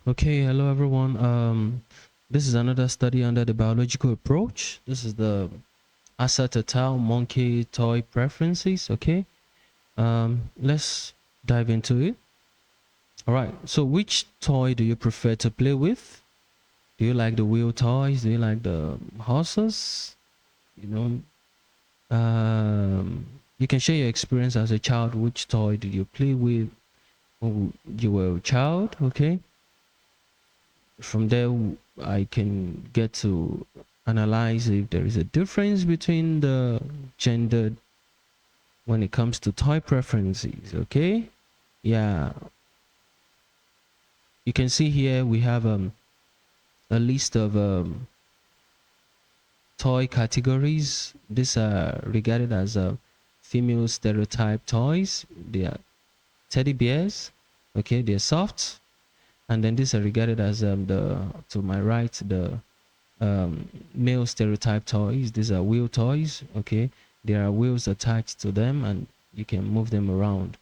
Okay, hello everyone. This is another study under the biological approach. This is the Hassett et al. Monkey toy preferences. Okay, let's dive into it. All right. So, which toy do you prefer to play with? Do you like the wheel toys? Do you like the horses? You you can share your experience as a child. Which toy did you play with when you were a child? Okay. From there I can get to analyze if there is a difference between the gender when it comes to toy preferences. Okay, yeah, you can see here we have a list of toy categories. These are regarded as female stereotype toys. They are teddy bears. Okay, they're soft, and then these are regarded as the to my right the male stereotype toys. These are wheel toys. Okay, there are wheels attached to them and you can move them around.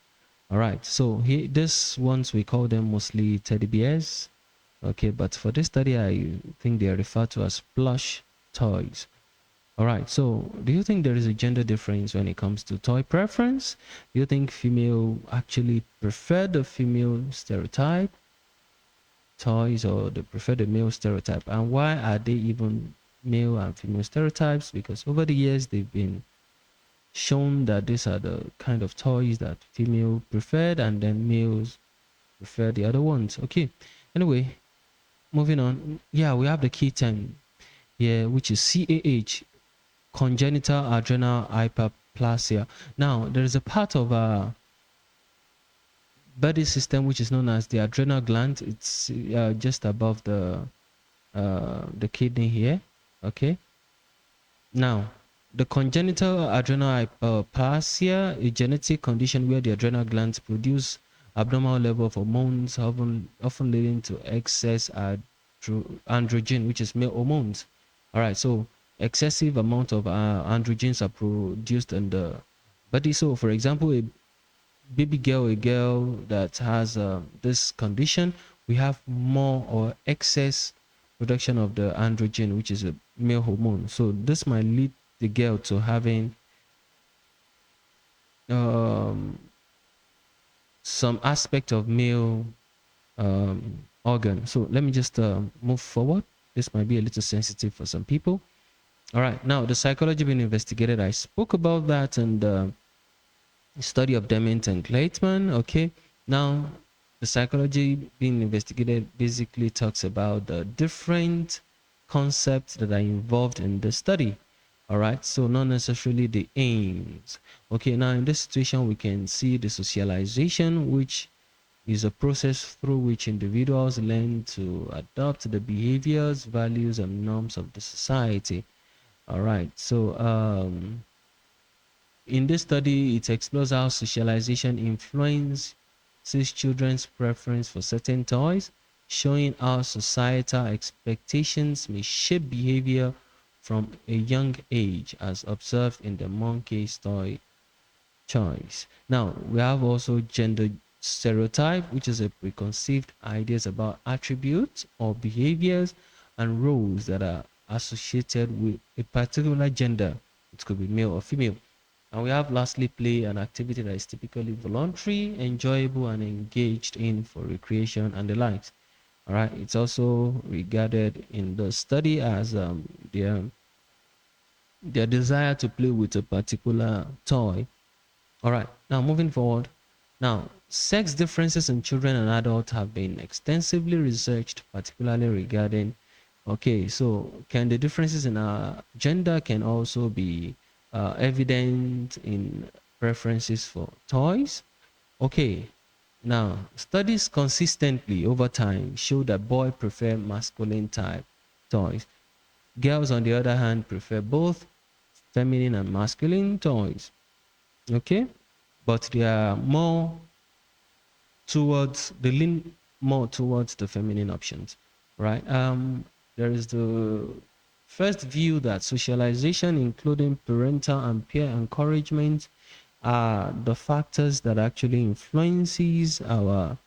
All right, so here this ones we call them mostly teddy bears. Okay, but for this study I think they are referred to as plush toys. All right, so do you think there is a gender difference when it comes to toy preference? Do you think female actually prefer the female stereotype toys, or they prefer the male stereotype? And why are they even male and female stereotypes? Because over the years they've been shown that these are the kind of toys that female preferred and then males prefer the other ones. Okay, anyway, moving on. Yeah, we have the key term here, which is CAH, congenital adrenal hyperplasia. Now there is a part of body system which is known as the adrenal gland. It's just above the kidney here. Okay, now the congenital adrenal hyperplasia, a genetic condition where the adrenal glands produce abnormal level of hormones, often leading to excess androgen, which is male hormones. All right, so excessive amount of androgens are produced in the body. So for example, a baby girl, a girl that has this condition, we have more or excess production of the androgen, which is a male hormone. So this might lead the girl to having um, some aspect of male organ. So let me just move forward. This might be a little sensitive for some people. All right, now the psychology being investigated, I spoke about that in the study of Dement and Gleitman. Okay, now the psychology being investigated basically talks about the different concepts that are involved in the study. All right, so not necessarily the aims. Okay, now in this situation we can see the socialization, which is a process through which individuals learn to adopt the behaviors, values, and norms of the society. All right, so in this study, it explores how socialization influences children's preference for certain toys, showing how societal expectations may shape behavior from a young age, as observed in the monkey's toy choice. Now, we have also gender stereotype, which is a preconceived ideas about attributes or behaviors and roles that are associated with a particular gender. It could be male or female. And we have lastly play, an activity that is typically voluntary, enjoyable, and engaged in for recreation and the likes. All right. It's also regarded in the study as their desire to play with a particular toy. All right. Now moving forward. Now, sex differences in children and adults have been extensively researched, particularly regarding. Okay, so can the differences in our gender can also be evident in preferences for toys? Okay, now studies consistently over time show that boys prefer masculine type toys. Girls, on the other hand, prefer both feminine and masculine toys. Okay, but they are more towards they lean more towards the feminine options, right? There is the first view that socialization, including parental and peer encouragement, are the factors that actually influences our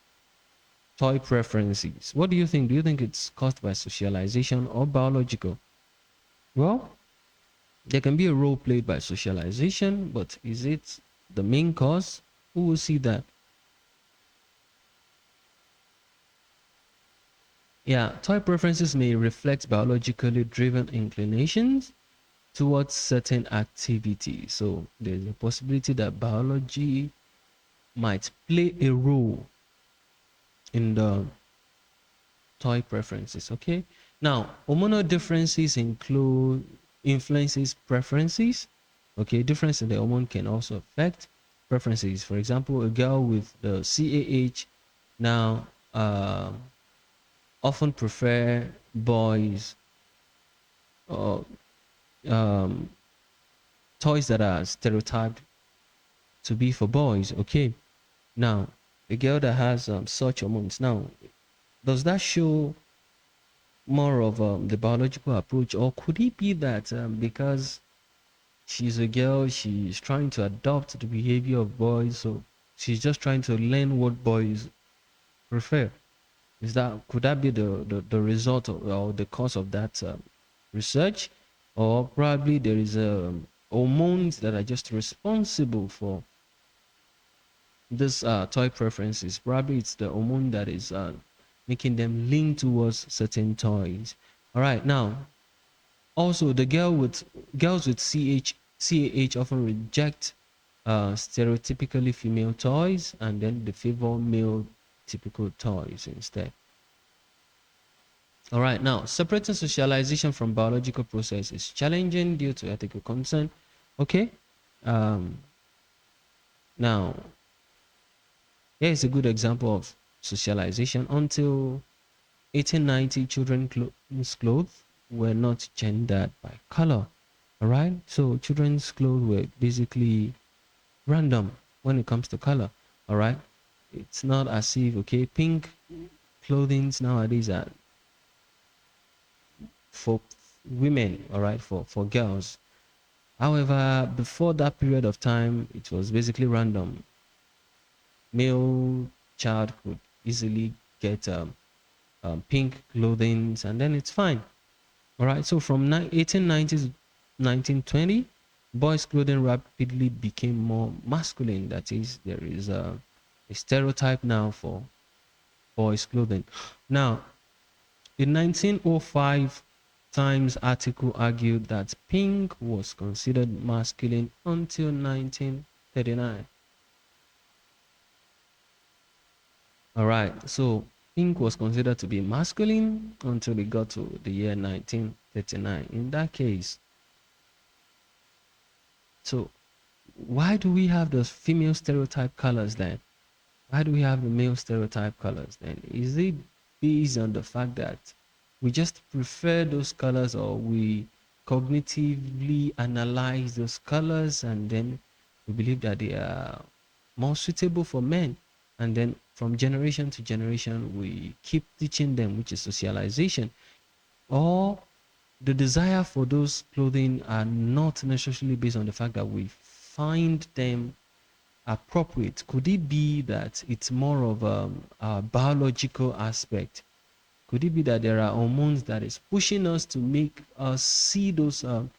toy preferences. What do you think? Do you think it's caused by socialization or biological? Well, there can be a role played by socialization, but is it the main cause? Who will see that? Yeah, toy preferences may reflect biologically driven inclinations towards certain activities. So there's a possibility that biology might play a role in the toy preferences. Okay. Now, hormonal differences include influences preferences. Okay, difference in the hormone can also affect preferences. For example, a girl with the CAH now often prefer boys or um, toys that are stereotyped to be for boys. Okay, now a girl that has such hormones, now does that show more of the biological approach, or could it be that because she's a girl, she's trying to adopt the behavior of boys, so she's just trying to learn what boys prefer? Is that, could that be the result of, or the cause of that research? Or probably there is hormones that are just responsible for this toy preferences. Probably it's the hormone that is making them lean towards certain toys. All right, now also the girls with CAH often reject stereotypically female toys, and then they favor male typical toys instead. All right, now separating socialization from biological process is challenging due to ethical concern. Okay, um, now here is a good example of socialization. Until 1890, children's clothes were not gendered by color. All right, so children's clothes were basically random when it comes to color. All right, it's not as if, okay, pink clothing nowadays are for women, all right, for girls. However, before that period of time, it was basically random. Male child could easily get pink clothing, and then it's fine. All right. So from 1890 to 1920, boys' clothing rapidly became more masculine. That is, there is a stereotype now for boys' clothing. Now, in 1905, Times article argued that pink was considered masculine until 1939. All right, so pink was considered to be masculine until it got to the year 1939. In that case, so why do we have those female stereotype colors then? Why do we have the male stereotype colors then? Is it based on the fact that we just prefer those colors, or we cognitively analyze those colors and then we believe that they are more suitable for men? And then from generation to generation, we keep teaching them, which is socialization. Or the desire for those clothing are not necessarily based on the fact that we find them appropriate. Could it be that it's more of a biological aspect? Could it be that there are hormones that is pushing us to make us see those um,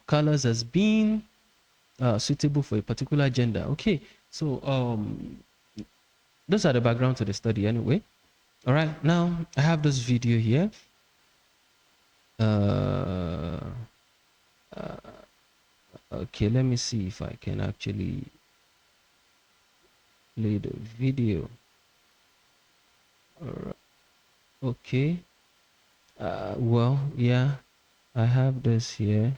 colors as being suitable for a particular gender? Okay, so those are the background to the study anyway. All right, now I have this video here. Uh, okay, let me see if I can actually play the video. All right. Okay. Well, yeah, I have this here.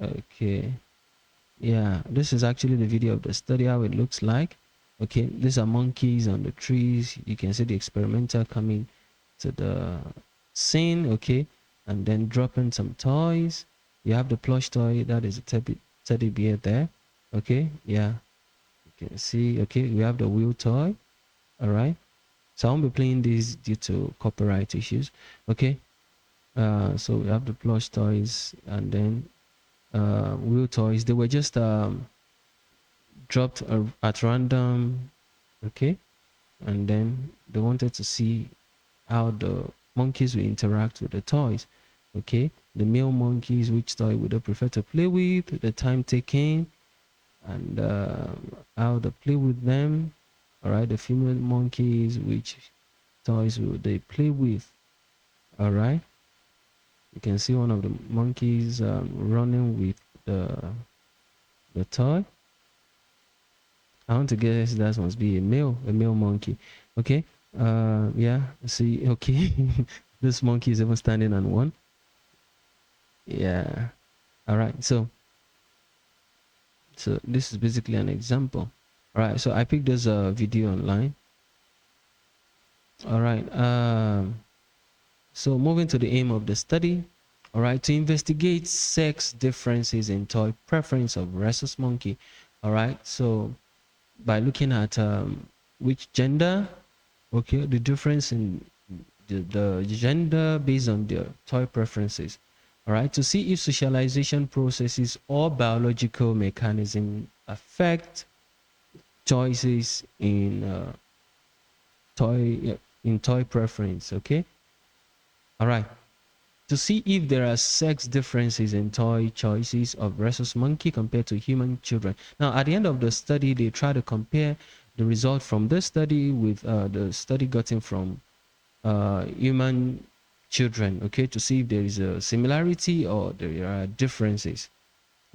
Okay. Yeah, this is actually the video of the study, how it looks like. Okay, these are monkeys on the trees. You can see the experimenter coming to the scene, okay, and then dropping some toys. You have the plush toy, that is a teddy bear there. Okay, yeah, you can see, okay, we have the wheel toy. All right, so I won't be playing these due to copyright issues. Okay, so we have the plush toys, and then wheel toys. They were just dropped at random Okay, and then they wanted to see how the monkeys will interact with the toys. Okay, the male monkeys, which toy would they prefer to play with, the time taken, and how they play with them. All right, the female monkeys, which toys will they play with. All right, you can see one of the monkeys running with the toy. I want to guess that must be a male monkey. Okay, yeah, see, okay, this monkey is even standing on one. Yeah, all right, so this is basically an example. All right, so I picked this video online. All right, so moving to the aim of the study. All right, to investigate sex differences in toy preference of rhesus monkey. All right, so by looking at which gender, okay, the difference in the gender based on their toy preferences. All right, to see if socialization processes or biological mechanism affect choices in toy preference. Okay, all right, to see if there are sex differences in toy choices of rhesus monkey compared to human children. Now, at the end of the study, they try to compare the result from this study with the study gotten from human children, okay, to see if there is a similarity or there are differences.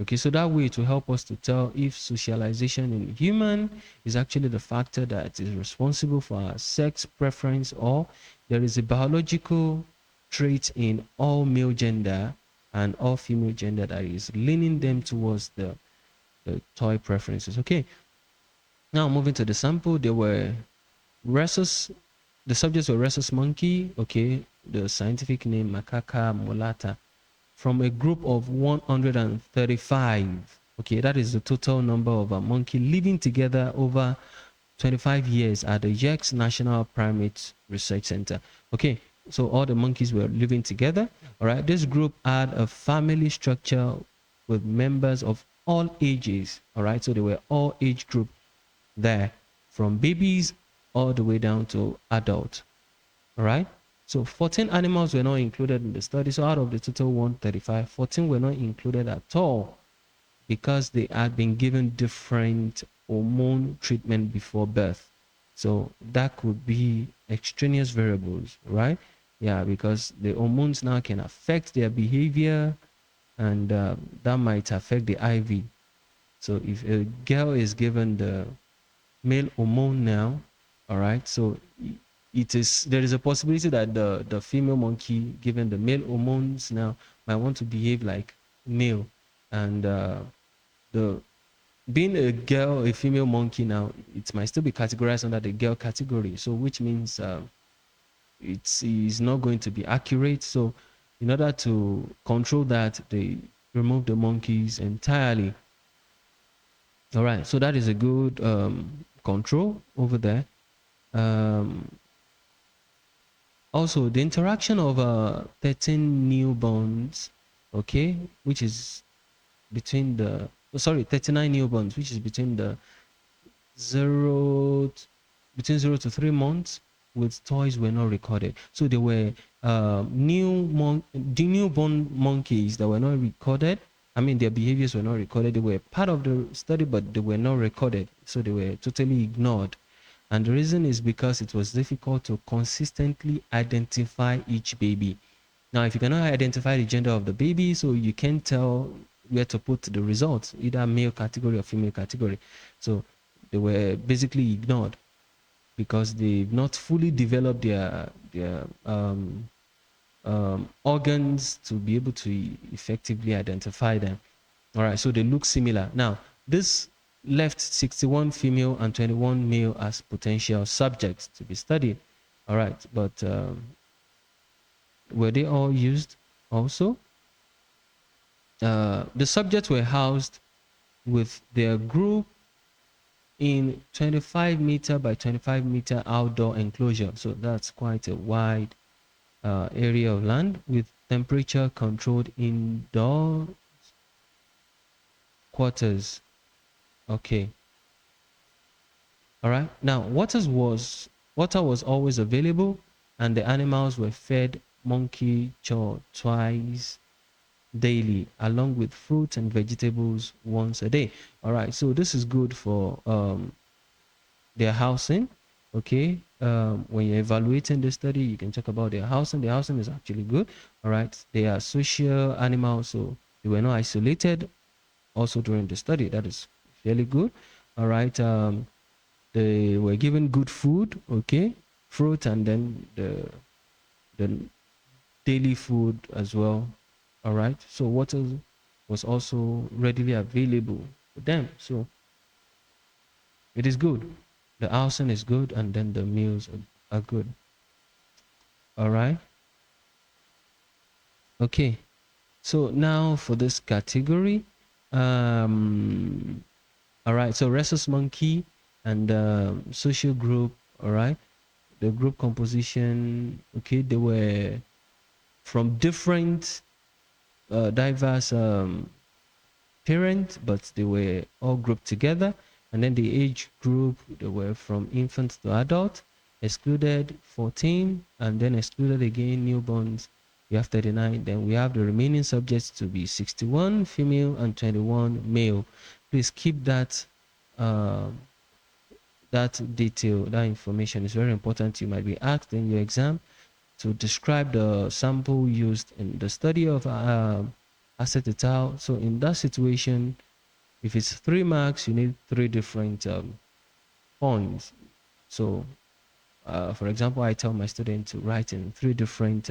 Okay, so that way to help us to tell if socialization in human is actually the factor that is responsible for our sex preference, or there is a biological trait in all male gender and all female gender that is leaning them towards the toy preferences. Okay, now moving to the sample, there were rhesus, the subjects were rhesus monkey, okay, the scientific name Macaca molata, from a group of 135. Okay, that is the total number of a monkey living together over 25 years at the Yerkes National Primates Research Center. Okay, so all the monkeys were living together. All right, this group had a family structure with members of all ages. All right, so they were all age group there, from babies all the way down to adult. All right. So 14 animals were not included in the study. So out of the total 135, 14 were not included at all because they had been given different hormone treatment before birth. So that could be extraneous variables, right? Yeah, because the hormones now can affect their behavior, and that might affect the IV. So if a girl is given the male hormone now, all right, so it is, there is a possibility that the female monkey given the male hormones now might want to behave like male, and the being a girl, a female monkey now, it might still be categorized under the girl category, so which means it is not going to be accurate. So in order to control that, they remove the monkeys entirely. All right, so that is a good control over there. um, Also, the interaction of 13 newborns, okay, which is between the, oh, sorry, 39 newborns, which is between the zero, between 0 to 3 months, with toys were not recorded. So there were the newborn monkeys that were not recorded. I mean, their behaviors were not recorded. They were part of the study, but they were not recorded. So they were totally ignored. And the reason is because it was difficult to consistently identify each baby. Now, if you cannot identify the gender of the baby, so you can't tell where to put the results, either male category or female category. So they were basically ignored because they've not fully developed their organs to be able to effectively identify them. All right, so they look similar. Now, this left 61 female and 21 male as potential subjects to be studied. All right, but were they all used also? The subjects were housed with their group in 25-meter by 25-meter outdoor enclosure. So that's quite a wide area of land with temperature controlled indoor quarters. Okay. All right. Now, water was always available, and the animals were fed monkey chow twice daily, along with fruit and vegetables once a day. All right. So this is good for their housing. Okay. When you're evaluating the study, you can talk about their housing. The housing is actually good. All right. They are social animals, so they were not isolated. Also during the study, that is fairly good. All right. They were given good food, okay, fruit, and then the daily food as well. All right. So water was also readily available for them. So it is good. The housing is good, and then the meals are good. All right. Okay. So now for this category, all right. So rhesus monkey and social group. All right. The group composition. Okay, they were from different diverse parents, but they were all grouped together. And then the age group, they were from infant to adult, excluded 14, and then excluded again newborns. We have 39. Then we have the remaining subjects to be 61 female and 21 male. Please keep that uh, that detail, that information is very important. You might be asked in your exam to describe the sample used in the study of Hassett et al. So in that situation, if it's 3 marks, you need 3 different points. So for example, I tell my student to write in 3 different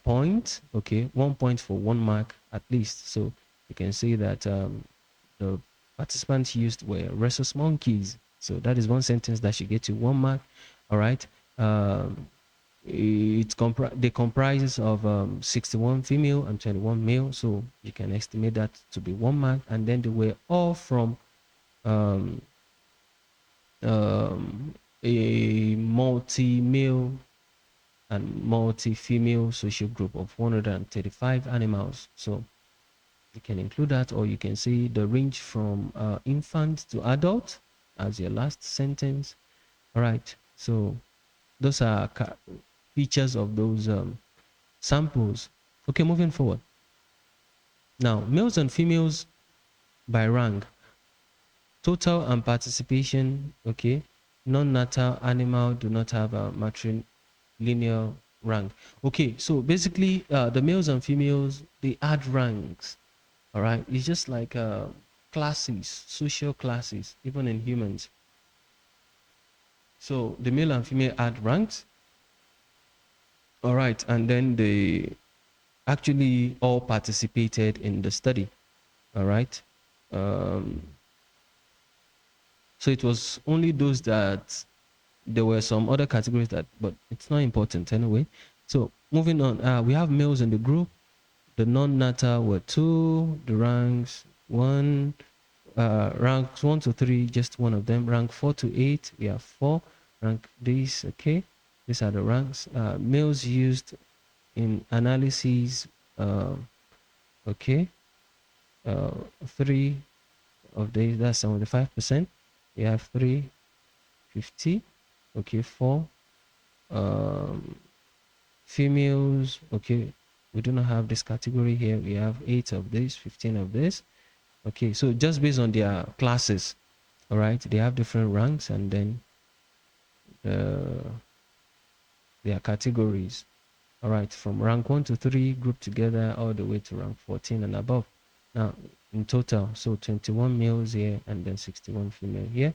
points, okay, 1 point for 1 mark at least. So you can see that the participants used were rhesus monkeys. So that is 1 sentence that should get you 1 mark. All right. They comprise of 61 female and 21 male, so you can estimate that to be 1 mark. And then they were all from um, a multi-male and multi-female social group of 135 animals. So you can include that, or you can say the range from infant to adult as your last sentence. All right. So those are features of those samples. Okay, moving forward. Now, males and females by rank, total and participation. Okay, non-natal animal do not have a matrilineal rank. Okay, so basically, the males and females, they add ranks. All right, it's just like classes, social classes, even in humans. So the male and female add ranks. All right, and then they actually all participated in the study. All right. Um, so it was only those that there were some other categories that, but it's not important anyway. So moving on, we have males in the group. The non-natal were 2, the ranks 1, ranks 1 to 3, just one of them. Rank 4 to 8, we have 4. Rank these, okay. These are the ranks. Males used in analyses, okay. 3 of these, that's 75%. We have 3, 50, okay, 4. Females, okay, we do not have this category here. We have 8 of this, 15 of this. Okay, so just based on their classes, all right, they have different ranks, and then their categories. All right, from rank 1 to 3 grouped together all the way to rank 14 and above. Now, in total, so 21 males here and then 61 female here.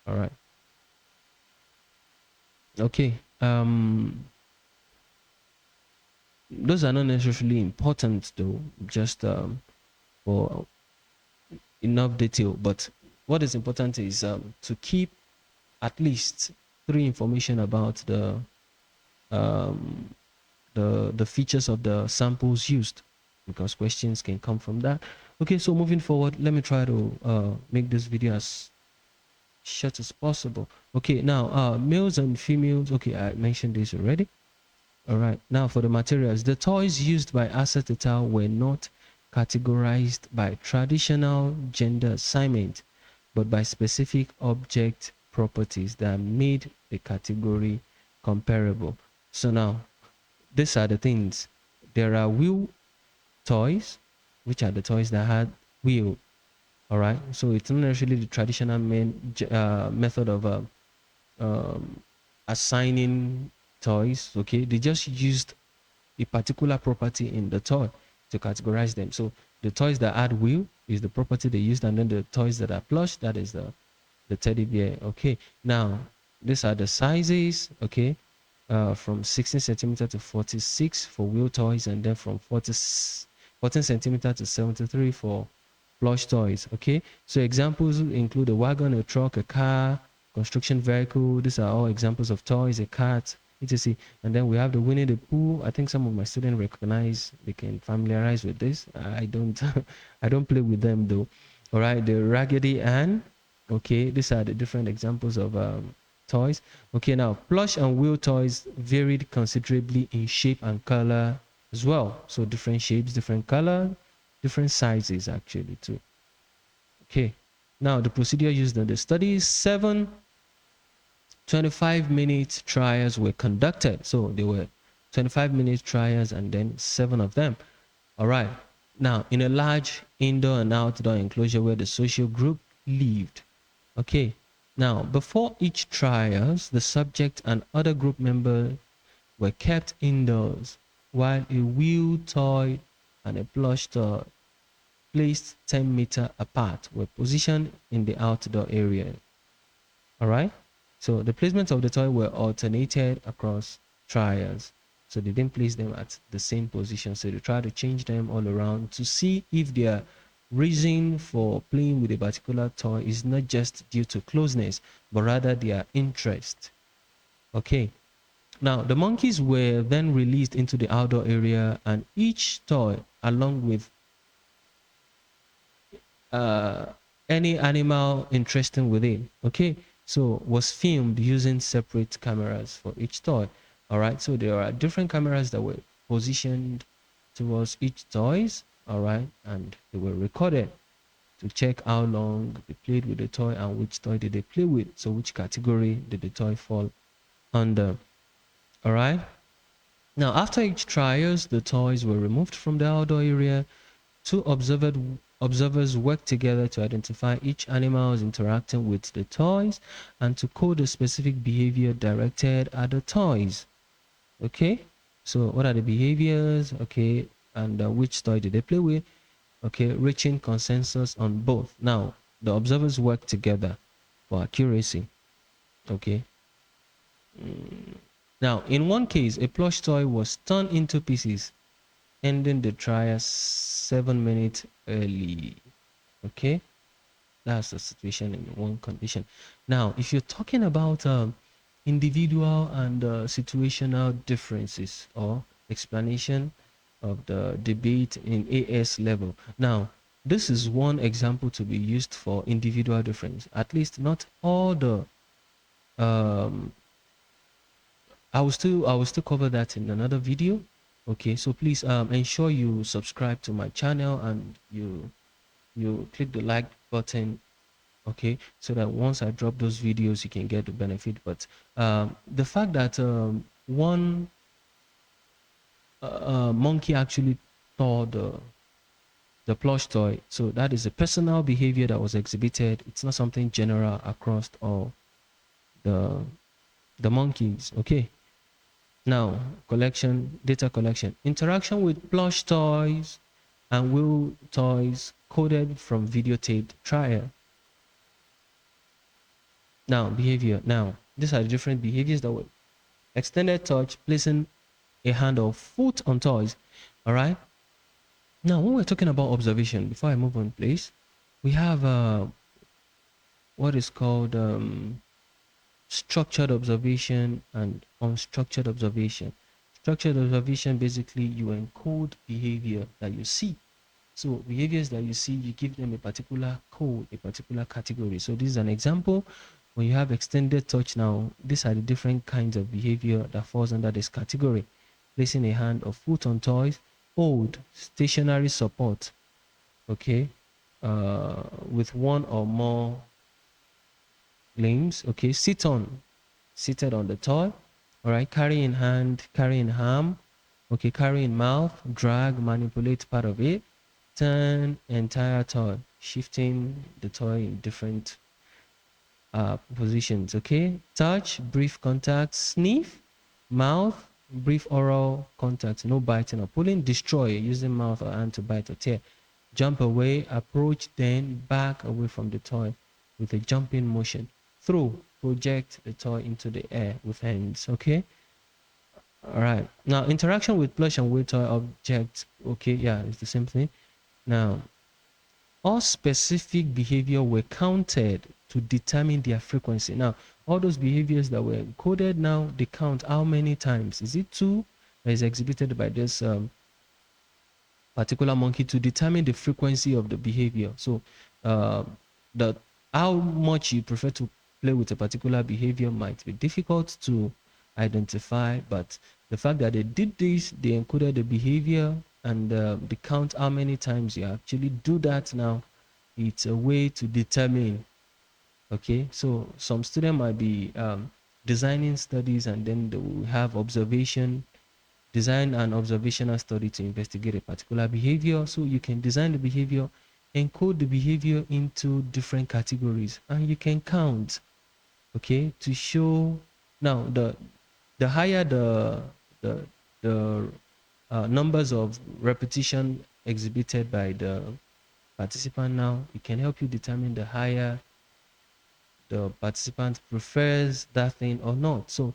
All right. Okay. Those are not necessarily important though, just for enough detail. But what is important is to keep at least 3 information about the features of the samples used, because questions can come from that. Okay, so moving forward, let me try to make this video as short as possible. Okay, now males and females. Okay, I mentioned this already. All right, now for the materials, the toys used by Hassett et al. Were not categorized by traditional gender assignment, but by specific object properties that made the category comparable. So now, these are the things. There are wheel toys, which are the toys that had wheel. All right, so it's not necessarily the traditional method of um, assigning toys. Okay, they just used a particular property in the toy to categorize them. So the toys that add wheel is the property they used, and then the toys that are plush, that is the teddy bear. Okay, now these are the sizes. Okay, from 16 centimeter to 46 for wheel toys, and then from 14 centimeter to 73 for plush toys. Okay, so examples include a wagon, a truck, a car, construction vehicle. These are all examples of toys, a cat, etc. And then we have the Winnie the Pooh. I think some of my students recognize, they can familiarize with this. I don't I don't play with them though. All right, the Raggedy Ann. Okay, these are the different examples of toys. Okay, now plush and wheel toys varied considerably in shape and color as well. So different shapes, different color, different sizes actually too. Okay, now the procedure used in the study: 25-minute trials were conducted. So there were 25-minute trials and then 7 of them. All right, now in a large indoor and outdoor enclosure where the social group lived. Okay, now before each trials, the subject and other group members were kept indoors, while a wheel toy and a plush toy placed 10 meters apart were positioned in the outdoor area. All right, so the placement of the toy were alternated across trials. So they didn't place them at the same position. So they try to change them all around to see if their reason for playing with a particular toy is not just due to closeness, but rather their interest. Okay. Now, the monkeys were then released into the outdoor area, and each toy, along with uh, any animal interesting within, okay, so was filmed using separate cameras for each toy. All right, so there are different cameras that were positioned towards each toys. All right, and they were recorded to check how long they played with the toy and which toy did they play with, so which category did the toy fall under. All right, now after each trials, the toys were removed from the outdoor area. Two observers worked together to identify each animal's interacting with the toys and to code a specific behavior directed at the toys. Okay, so what are the behaviors? Okay, and which toy did they play with? Okay, reaching consensus on both. Now, the observers work together for accuracy. Okay. Now, in one case, a plush toy was torn into pieces, ending the trial 7 minutes early. Okay, that's the situation in one condition. Now, if you're talking about individual and situational differences or explanation of the debate in AS level. Now, this is one example to be used for individual difference. At least not all the um, I will still cover that in another video. Okay, so please ensure you subscribe to my channel and you click the like button, okay, so that once I drop those videos you can get the benefit. But the fact that one monkey actually tore the plush toy, so that is a personal behavior that was exhibited. It's not something general across all the monkeys. Okay, now data collection, interaction with plush toys and wheel toys coded from videotaped trial. Now, behavior. Now, these are the different behaviors that were extended touch, placing a hand or foot on toys. All right. Now, when we're talking about observation, before I move on, please, we have what is called structured observation and unstructured observation. Structured observation, basically, you encode behavior that you see. So behaviors that you see, you give them a particular code, a particular category. So this is an example. When you have extended touch now, these are the different kinds of behavior that falls under this category. Placing a hand or foot on toys, hold, stationary support, okay, with one or more limbs, okay, seated on the toy, all right, carry in hand, carry in arm, okay, carry in mouth, drag, manipulate part of it, turn entire toy, shifting the toy in different positions, okay, touch, brief contact, sniff, mouth, brief oral contact, no biting or pulling, destroy, using mouth or hand to bite or tear, jump away, approach, then back away from the toy with a jumping motion, throw, project the toy into the air with hands, okay. All right, now interaction with plush and weight toy objects, okay, yeah, it's the same thing. Now all specific behavior were counted to determine their frequency. Now all those behaviors that were encoded, now they count how many times. Is it two that is exhibited by this particular monkey to determine the frequency of the behavior? So uh, the how much you prefer to play with a particular behavior might be difficult to identify, but the fact that they did this, they encoded the behavior, and they count how many times you actually do that. Now it's a way to determine. Okay, so some student might be designing studies, and then they will have observation, design an observational study to investigate a particular behavior. So you can design the behavior, encode the behavior into different categories, and you can count, okay, to show. Now the higher the the numbers of repetition exhibited by the participant, now it can help you determine the higher the participant prefers that thing or not. So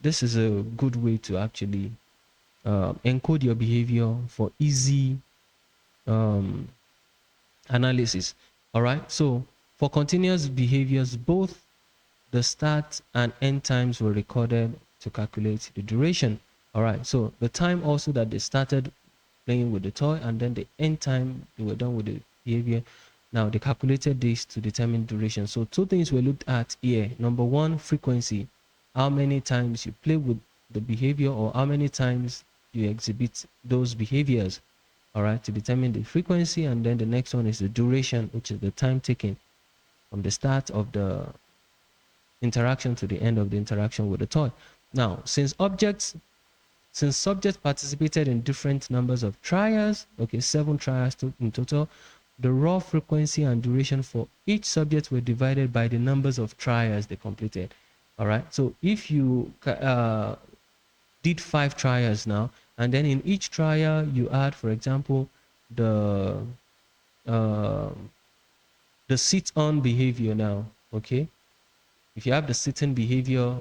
this is a good way to actually encode your behavior for easy um, analysis. All right. So for continuous behaviors, both the start and end times were recorded to calculate the duration. All right. So the time also that they started playing with the toy, and then the end time they were done with the behavior. Now they calculated this to determine duration. So two things were looked at here. Number one, frequency. How many times you play with the behavior, or how many times you exhibit those behaviors. All right, to determine the frequency. And then the next one is the duration, which is the time taken from the start of the interaction to the end of the interaction with the toy. Now, since subjects participated in different numbers of trials, okay, 7 trials in total, the raw frequency and duration for each subject were divided by the numbers of trials they completed. All right, so if you did 5 trials now, and then in each trial you add, for example, the uh, the sit-on behavior now, okay, if you have the sitting behavior,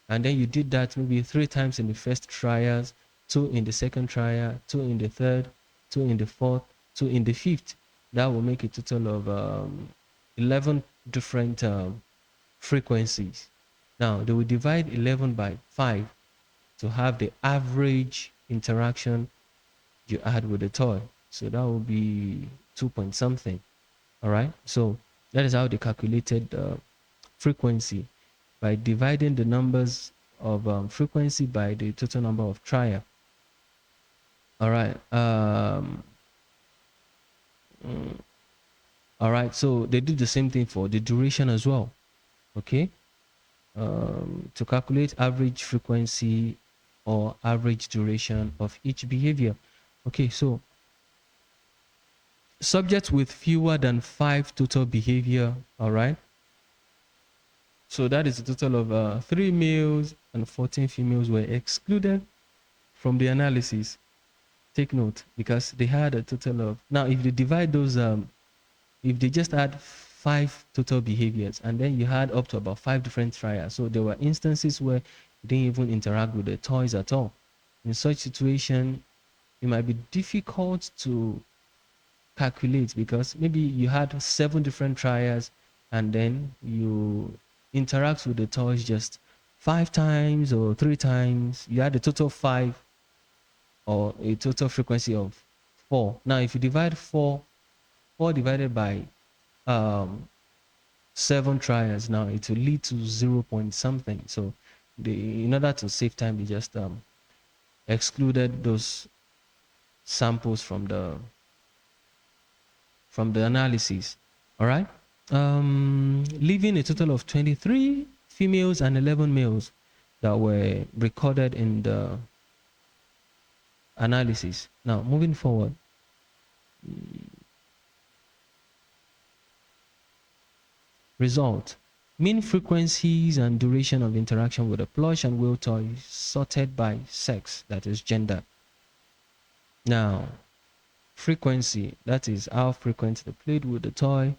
and then you did that maybe 3 times in the first trials, 2 in the second trial, 2 in the third, 2 in the fourth, 2 in the fifth, that will make a total of 11 different frequencies. Now they will divide 11 by 5 to have the average interaction you had with the toy. So that will be 2 point something. All right. So that is how they calculated the frequency, by dividing the numbers of frequency by the total number of trial. All right. All right. So they did the same thing for the duration as well. Okay. To calculate average frequency or average duration of each behavior. Okay. So subjects with fewer than 5 total behavior. All right. So that is a total of 3 males and 14 females were excluded from the analysis. Take note, because they had a total of, now if they divide those, if they just add 5 total behaviors, and then you had up to about 5 different trials, so there were instances where you didn't even interact with the toys at all. In such situation, it might be difficult to calculate, because maybe you had 7 different trials, and then you interact with the toys just 5 times or 3 times. You had a total of 5, or a total frequency of 4. Now if you divide 4 divided by 7 trials, now it will lead to 0 point something. So in order to save time, they just excluded those samples from the analysis. All right. leaving a total of 23 females and 11 males that were recorded in the analysis. Now, moving forward. Result. Mean frequencies and duration of interaction with a plush and wheel toy sorted by sex, that is gender. Now, frequency, that is how frequent they played with the toy.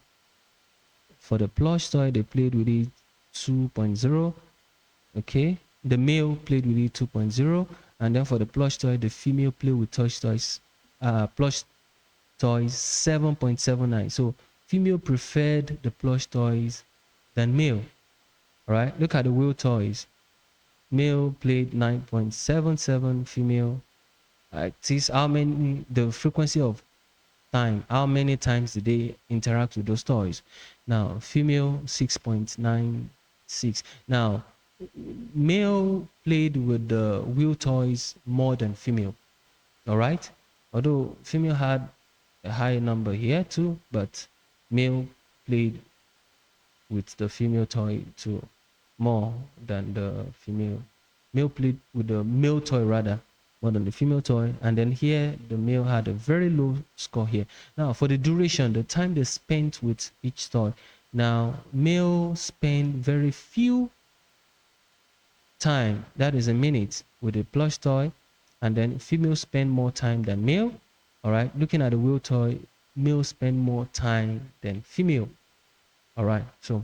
For the plush toy, they played with it 2.0. Okay, the male played with it 2.0, and then for the plush toy, the female played with plush toys 7.79. So female preferred the plush toys than male. All right, look at the wheel toys. Male played 9.77, female. This how many, the frequency of time, how many times did they interact with those toys? Now, female 6.96. Now, male played with the wheel toys more than female. All right, although female had a higher number here too, but male played with the female toy too more than the female. Male played with the male toy rather more than the female toy, and then here the male had a very low score here. Now for the duration, the time they spent with each toy. Now male spend very few time, that is a minute, with a plush toy, and then female spend more time than male. All right, looking at the wheel toy, male spend more time than female. All right, so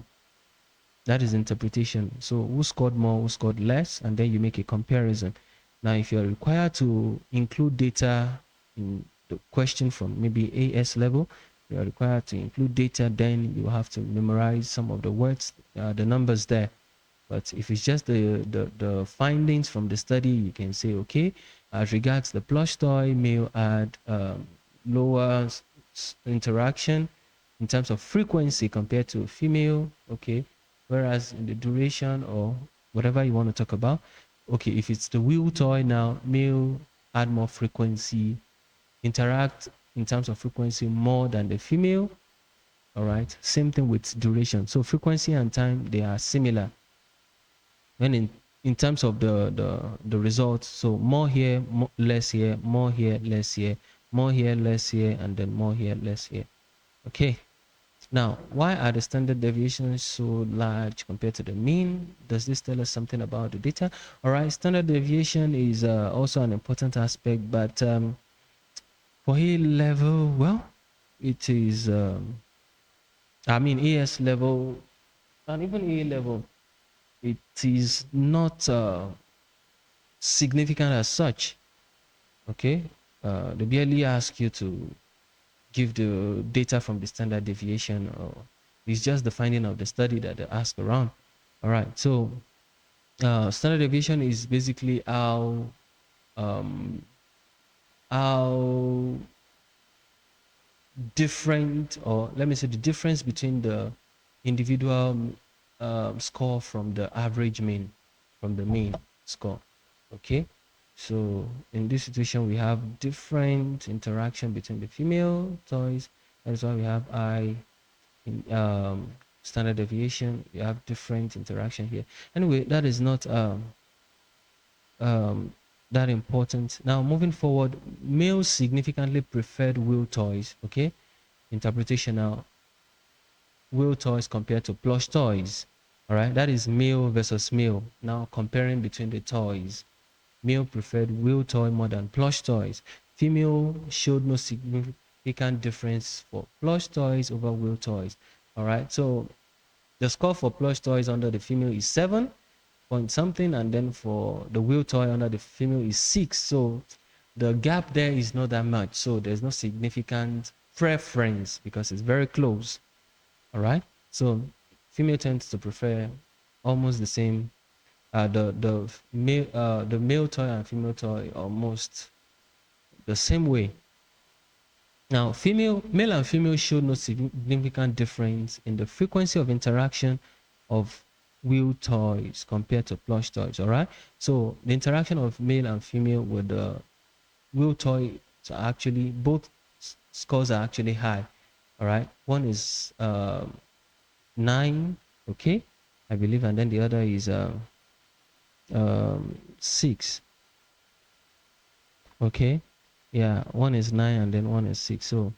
that is interpretation. So who scored more, who scored less, and then you make a comparison. Now, if you're required to include data in the question from maybe AS level, you are required to include data, then you have to memorize some of the words, the numbers there. But if it's just the findings from the study, you can say, okay, as regards the plush toy, male had lower interaction in terms of frequency compared to female, okay, whereas in the duration or whatever you want to talk about, okay, if it's the wheel toy now, male had more frequency, interact in terms of frequency more than the female. All right, same thing with duration. So frequency and time, they are similar. And in terms of the results, so more here, less here, more here, less here, more here, less here, and then more here, less here. Okay. Now, why are the standard deviations so large compared to the mean? Does this tell us something about the data? All right, standard deviation is also an important aspect, but for A level, well, it is, I mean, AS level and even A level, it is not significant as such. Okay, they barely ask you to give the data from the standard deviation, or it's just the finding of the study that they ask around. All right, so standard deviation is basically how different, or let me say the difference between the individual score from the average mean, from the mean score. Okay, so in this situation we have different interaction between the female toys. That's why we have I in standard deviation. We have different interaction here. Anyway, that is not that important. Now moving forward, males significantly preferred wheel toys. Okay, interpretation now, wheel toys compared to plush toys. All right, that is male versus male. Now comparing between the toys, male preferred wheel toy more than plush toys. Female showed no significant difference for plush toys over wheel toys. All right, so the score for plush toys under the female is 7 point something, and then for the wheel toy under the female is 6. So the gap there is not that much. So there's no significant preference because it's very close. All right, so female tends to prefer almost the same, the male toy and female toy almost the same way. Now male and female show no significant difference in the frequency of interaction of wheel toys compared to plush toys. All right, so the interaction of male and female with the wheel toy, so actually both scores are actually high. All right, one is 9, okay, I believe, and then the other is 6, okay. Yeah, one is 9 and then one is 6. So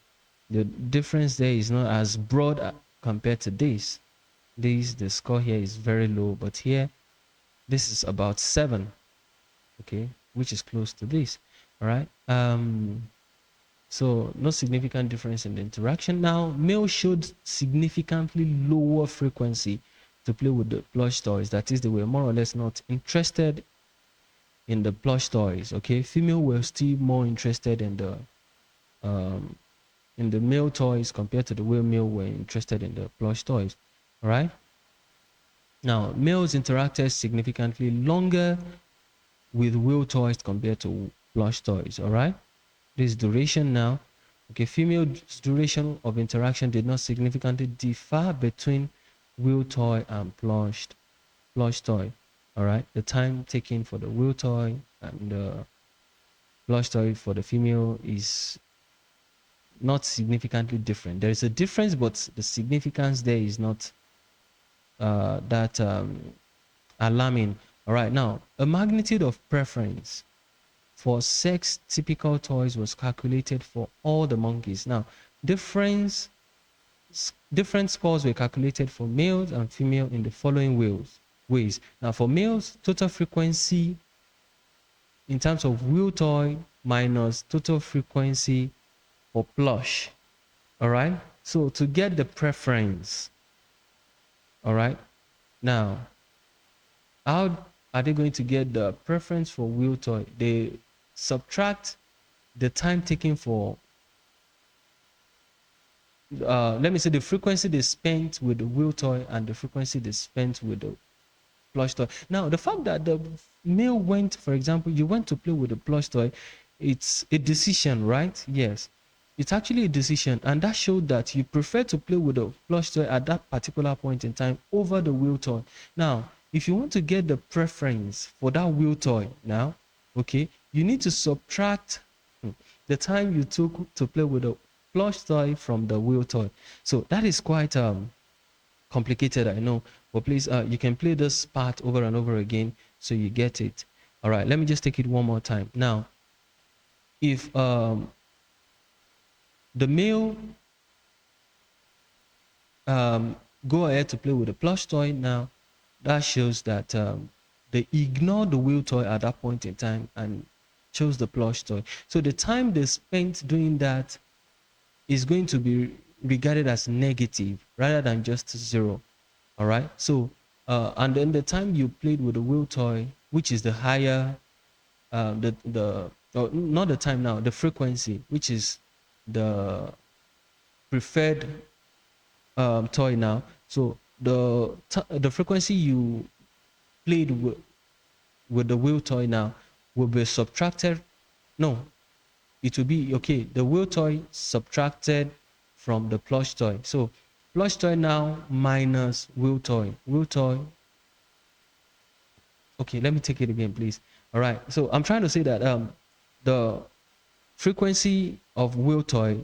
the difference there is not as broad compared to this. The score here is very low, but here this is about 7, okay, which is close to this. All right. So no significant difference in the interaction. Now, male showed significantly lower frequency to play with the plush toys. That is, they were more or less not interested in the plush toys. Okay, female were still more interested in the male toys compared to the way male were interested in the plush toys. All right. Now, males interacted significantly longer with wheel toys compared to plush toys. All right. This duration now. Okay, female's duration of interaction did not significantly differ between wheel toy and plush toy. All right, the time taken for the wheel toy and the plush toy for the female is not significantly different. There is a difference, but the significance there is not that alarming. All right, now a magnitude of preference for sex typical toys was calculated for all the monkeys. Now, different scores were calculated for males and female in the following ways. Now, for males, total frequency in terms of wheel toy minus total frequency for plush. All right. So to get the preference, all right. Now, how are they going to get the preference for wheel toy? They subtract the time taken for let me say the frequency they spent with the wheel toy and the frequency they spent with the plush toy. Now, the fact that the male went, for example, you went to play with the plush toy, it's a decision, right? Yes, it's actually a decision, and that showed that you prefer to play with the plush toy at that particular point in time over the wheel toy. Now, if you want to get the preference for that wheel toy now, okay, you need to subtract the time you took to play with the plush toy from the wheel toy. So that is quite complicated, I know, but please you can play this part over and over again so you get it. All right, let me just take it one more time. Now, if the male go ahead to play with the plush toy now, that shows that they ignore the wheel toy at that point in time and chose the plush toy. So the time they spent doing that is going to be regarded as negative rather than just 0. All right. So and then the time you played with the wheel toy, which is the higher not the time now, the frequency, which is the preferred toy now. So the frequency you played with the wheel toy now will be subtracted. No, it will be okay. The wheel toy subtracted from the plush toy. So plush toy now minus wheel toy. Wheel toy. Okay, let me take it again, please. All right. So I'm trying to say that the frequency of wheel toy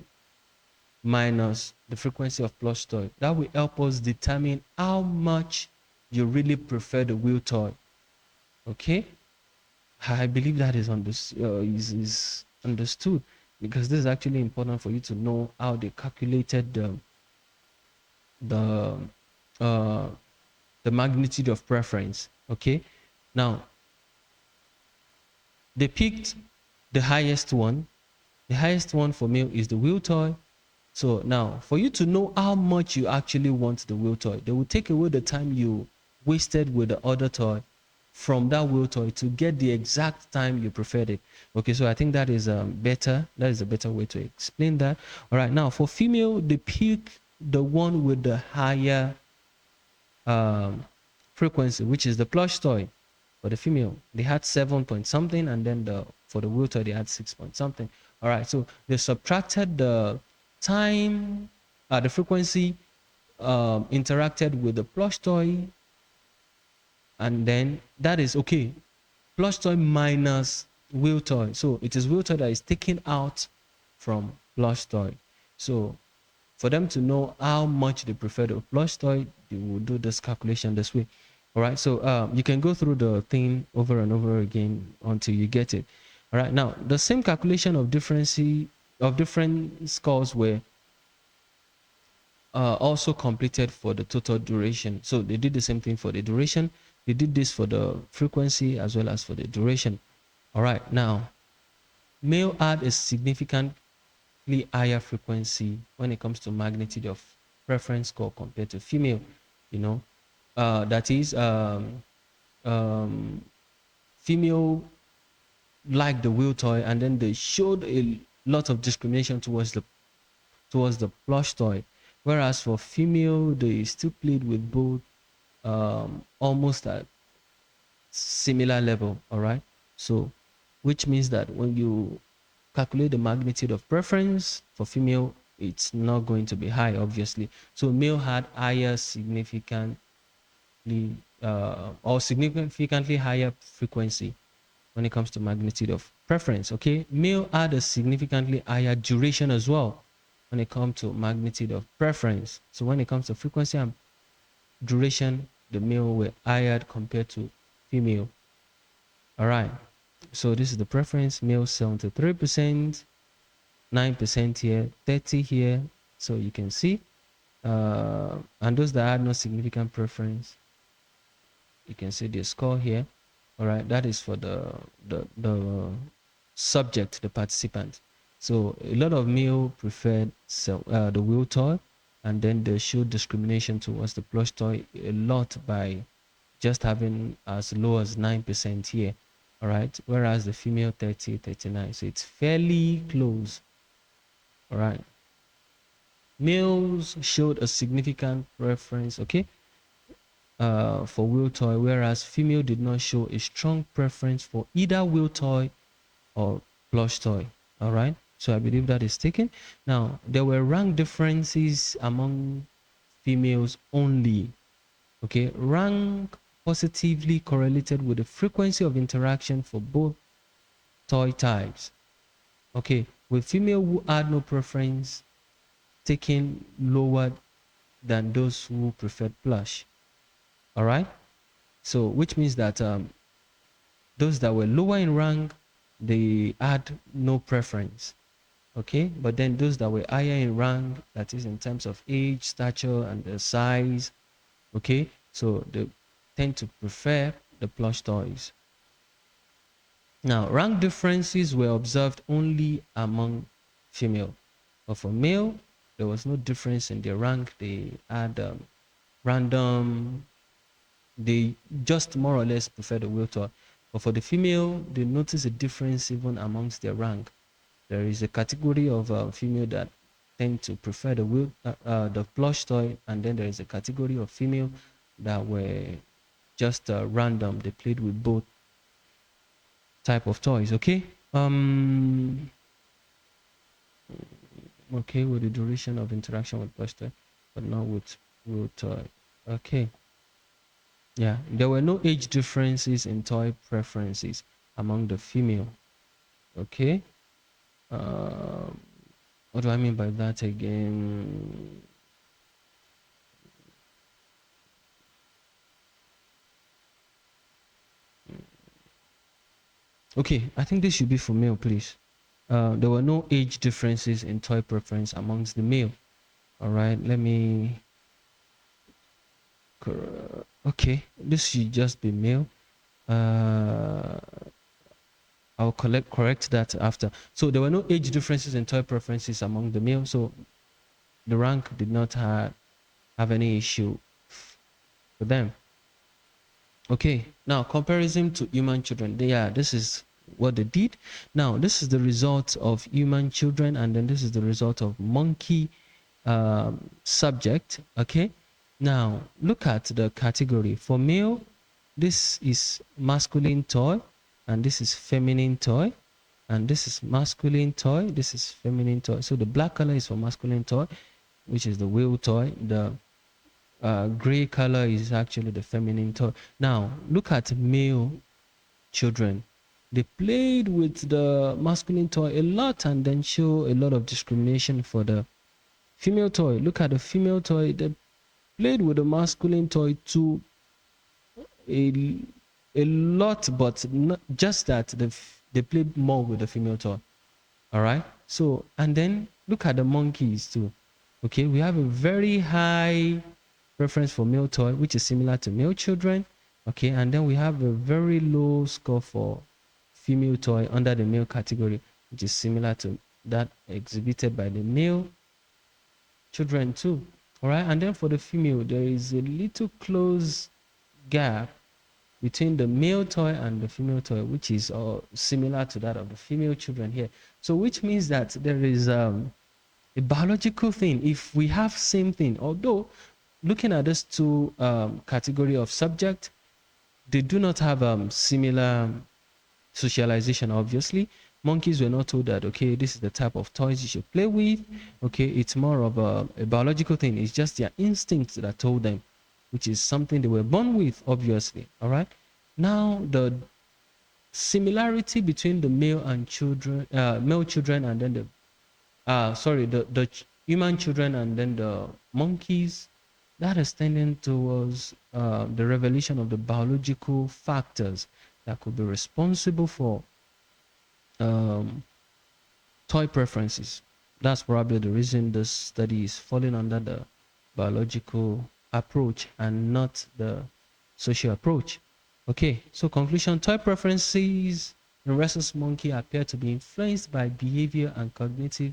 minus the frequency of plush toy, that will help us determine how much you really prefer the wheel toy. Okay, I believe that is understood, because this is actually important for you to know how they calculated the uh, the magnitude of preference. Okay, now they picked the highest one. The highest one for male is the wheel toy. So now, for you to know how much you actually want the wheel toy, they will take away the time you wasted with the other toy from that wheel toy to get the exact time you preferred it. Okay, so I think that is better. That is a better way to explain that. All right, now for female, they pick the one with the higher frequency, which is the plush toy. For the female, they had 7 point something, and then for the wheel toy they had 6 point something. All right, so they subtracted the time, the frequency interacted with the plush toy, and then that is okay. Plush toy minus wheel toy, so it is wheel toy that is taken out from plush toy. So for them to know how much they prefer the plush toy, they will do this calculation this way. All right, so you can go through the thing over and over again until you get it. All right, now the same calculation of different scores were also completed for the total duration. So they did the same thing for the duration. They did this for the frequency as well as for the duration. All right, now male had a significantly higher frequency when it comes to magnitude of preference score compared to female. You know, that is female liked the wheel toy, and then they showed a lot of discrimination towards the plush toy, whereas for female they still played with both almost at similar level. All right, so which means that when you calculate the magnitude of preference for female, it's not going to be high, obviously. So male had higher significantly or significantly higher frequency when it comes to magnitude of preference. Okay, male had a significantly higher duration as well when it comes to magnitude of preference. So when it comes to frequency and duration, the male were higher compared to female. All right, so this is the preference. Male 73%, 9% here, 30 here. So you can see, and those that had no significant preference, you can see the score here. All right, that is for the subject, the participant. So a lot of male preferred the wheel toy, and then they showed discrimination towards the plush toy a lot by just having as low as 9% here. All right, whereas the female 30, 39. So it's fairly close. All right, males showed a significant preference, okay, for wheel toy, whereas female did not show a strong preference for either wheel toy or plush toy. All right, so I believe that is taken. Now there were rank differences among females only. Okay, rank positively correlated with the frequency of interaction for both toy types. Okay, with female who had no preference taken lower than those who preferred plush. All right, so which means that those that were lower in rank, they had no preference. Okay, but then those that were higher in rank, that is in terms of age, stature, and the size, okay, so they tend to prefer the plush toys. Now, rank differences were observed only among female, but for male, there was no difference in their rank. They had random, they just more or less prefer the wheel toy. But for the female, they notice a difference even amongst their rank. There is a category of female that tend to prefer the plush toy, and then there is a category of female that were just random. They played with both type of toys. Okay. Okay, with the duration of interaction with plush toy, but not with wheel toy. Okay. Yeah, there were no age differences in toy preferences among the female. Okay. What do I mean by that again? Okay, I think this should be for male, please. There were no age differences in toy preference amongst the male. All right, let me. Okay, this should just be male. I'll correct that after. So there were no age differences in toy preferences among the male. So the rank did not have any issue for them. Okay, now comparison to human children. This is what they did. Now this is the result of human children, and then this is the result of monkey subject. Okay, now look at the category. For male, this is masculine toy, and this is feminine toy, and this is masculine toy, this is feminine toy. So the black color is for masculine toy, which is the wheel toy. The gray color is actually the feminine toy. Now look at male children. They played with the masculine toy a lot and then show a lot of discrimination for the Female toy, look at the female toy. They played with the masculine toy to a, a lot, but not just that they played more with the female toy. All right. So, and then look at the monkeys too. Okay, we have a very high preference for male toy, which is similar to male children. Okay, and then we have a very low score for female toy under the male category, which is similar to that exhibited by the male children too. All right, and then for the female, there is a little close gap between the male toy and the female toy, which is similar to that of the female children here. So, which means that there is a biological thing. If we have same thing, although looking at these two category of subject, they do not have similar socialization. Obviously, monkeys were not told that, okay, this is the type of toys you should play with. Okay, it's more of a biological thing. It's just their instincts that told them, which is something they were born with, obviously. All right. Now the similarity between the male children, and then the human children and then the monkeys, that is tending towards the revelation of the biological factors that could be responsible for um, toy preferences. That's probably the reason this study is falling under the biological approach and not the social approach. Okay, so conclusion: toy preferences in rhesus monkey appear to be influenced by behavior and cognitive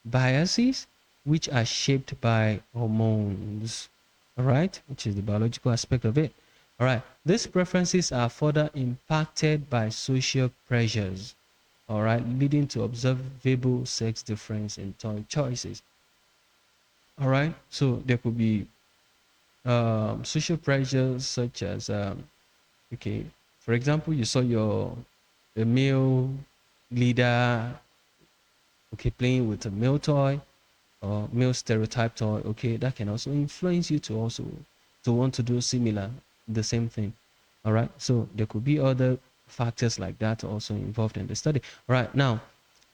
biases, which are shaped by hormones. All right, which is the biological aspect of it. All right, these preferences are further impacted by social pressures. All right, leading to observable sex difference in toy choices. All right, so there could be social pressures such as okay, for example, you saw a male leader, okay, playing with a male toy or male stereotype toy. Okay, that can also influence you to also to want to do similar, the same thing. All right, so there could be other factors like that also involved in the study. All right, now,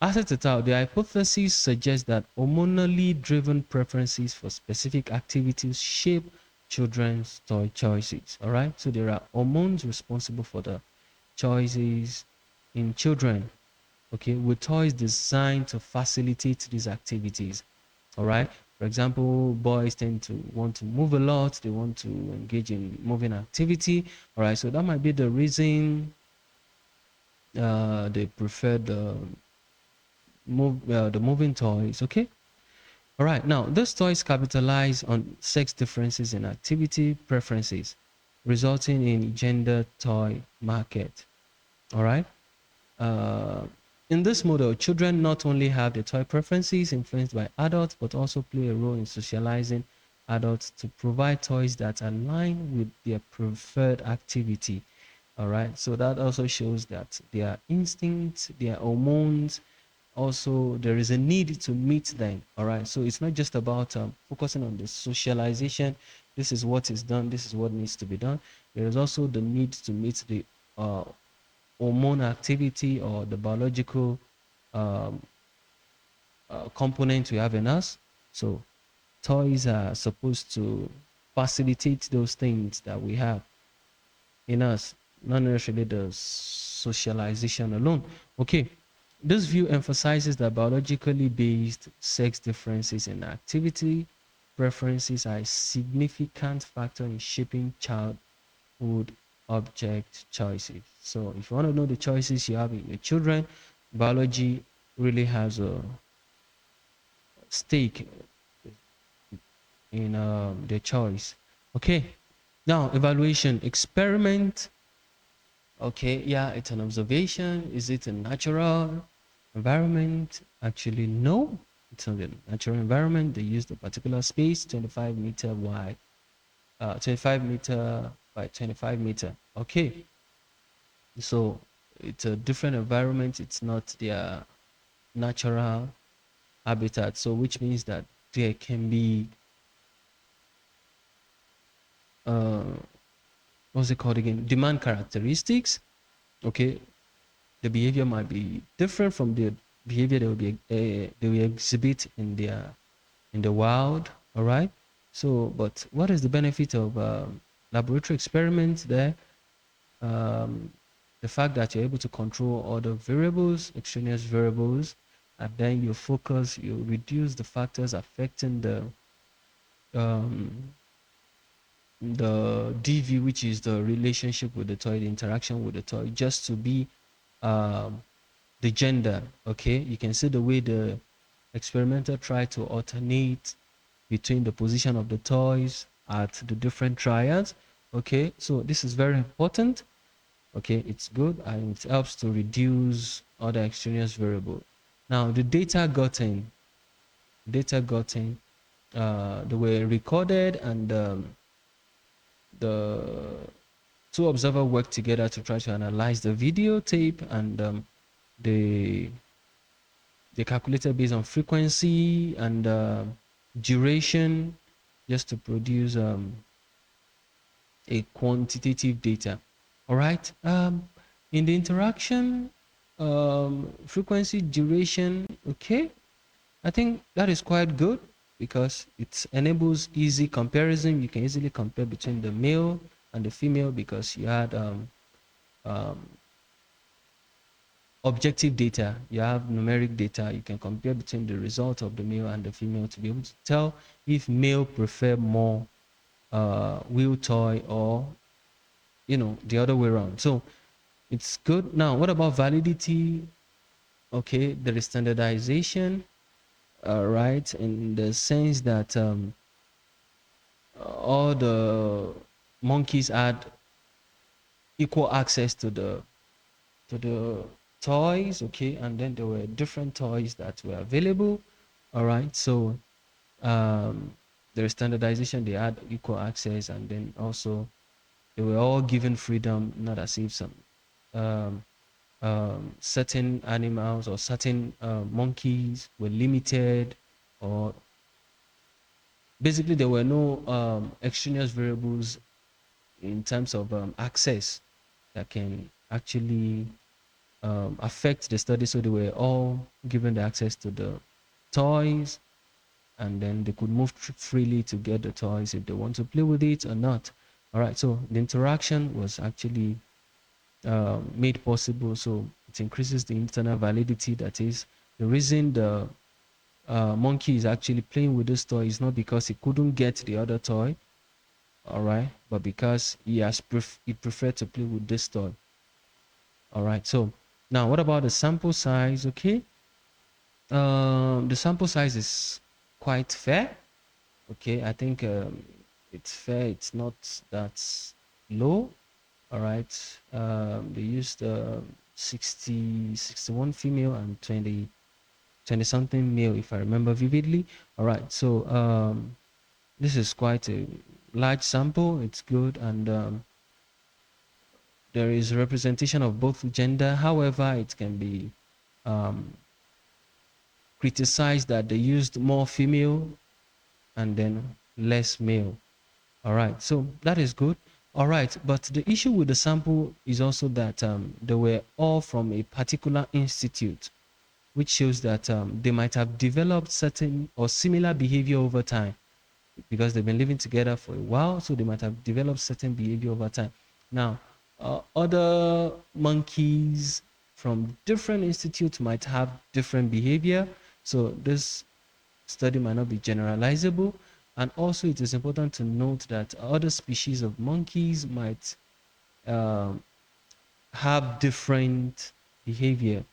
Hassett et al., the hypothesis suggests that hormonally driven preferences for specific activities shape children's toy choices. All right, so there are hormones responsible for the choices in children, okay, with toys designed to facilitate these activities. All right, for example, boys tend to want to move a lot, they want to engage in moving activity. All right, so that might be the reason they prefer the moving toys. Okay. All right, now these toys capitalize on sex differences in activity preferences, resulting in gender toy market. All right. uh, in this model, children not only have their toy preferences influenced by adults, but also play a role in socializing adults to provide toys that align with their preferred activity. All right, so that also shows that their instincts, their hormones, also there is a need to meet them. All right, so it's not just about focusing on the socialization. This is what is done, this is what needs to be done. There is also the need to meet the uh, hormone activity or the biological um, component we have in us. So toys are supposed to facilitate those things that we have in us, not necessarily the socialization alone. Okay, this view emphasizes that biologically based sex differences in activity preferences are a significant factor in shaping childhood object choices. So if you want to know the choices you have in your children, biology really has a stake in their choice. Okay, now evaluation experiment. Okay, yeah, it's an observation. Is it a natural environment? Actually, no, it's not a natural environment. They used a particular space, 25 meter wide, 25 meter by 25 meter. Okay, so it's a different environment. It's not their natural habitat. So which means that there can be uh, what's it called again? Demand characteristics. Okay, the behavior might be different from the behavior they will exhibit in in the wild. All right. So, but what is the benefit of laboratory experiments there? Um, the fact that you're able to control all the variables, extraneous variables, and then you focus, you reduce the factors affecting um, the DV, which is the relationship with the toy, the interaction with the toy, just to be um, the gender. Okay, you can see the way the experimenter tried to alternate between the position of the toys at the different triads. Okay, so this is very important. Okay, it's good and it helps to reduce other extraneous variable. Now the data gotten, they were recorded, and the two observers worked together to try to analyze the videotape, and they calculated based on frequency and duration, just to produce a quantitative data. All right. In the interaction, frequency, duration, okay, I think that is quite good because it enables easy comparison. You can easily compare between the male and the female because you had um, objective data, you have numeric data. You can compare between the result of the male and the female to be able to tell if male prefer more wheel toy, or the other way around. So it's good. Now, what about validity? Okay, there is standardization, right, in the sense that all the monkeys had equal access to the toys. Okay, and then there were different toys that were available. All right, so there is standardization. They had equal access, and then also they were all given freedom, not as if some um, certain animals or certain monkeys were limited, or basically there were no extraneous variables in terms of access that can actually affect the study. So they were all given the access to the toys, and then they could move freely to get the toys if they want to play with it or not. All right, so the interaction was actually made possible. So it increases the internal validity. That is, the reason the monkey is actually playing with this toy is not because he couldn't get the other toy, all right, but because he preferred to play with this toy. All right, so now what about the sample size? Okay, the sample size is quite fair. Okay, I think it's fair. It's not that low. All right, they used 61 female and 20 something male, if I remember vividly. All right, so this is quite a large sample. It's good, and there is representation of both gender. However, it can be um, criticized that they used more female and then less male. All right, so that is good. All right, but the issue with the sample is also that they were all from a particular institute, which shows that they might have developed certain or similar behavior over time because they've been living together for a while, so they might have developed certain behavior over time. Now, other monkeys from different institutes might have different behavior, so this study might not be generalizable. And also, it is important to note that other species of monkeys might um, have different behavior.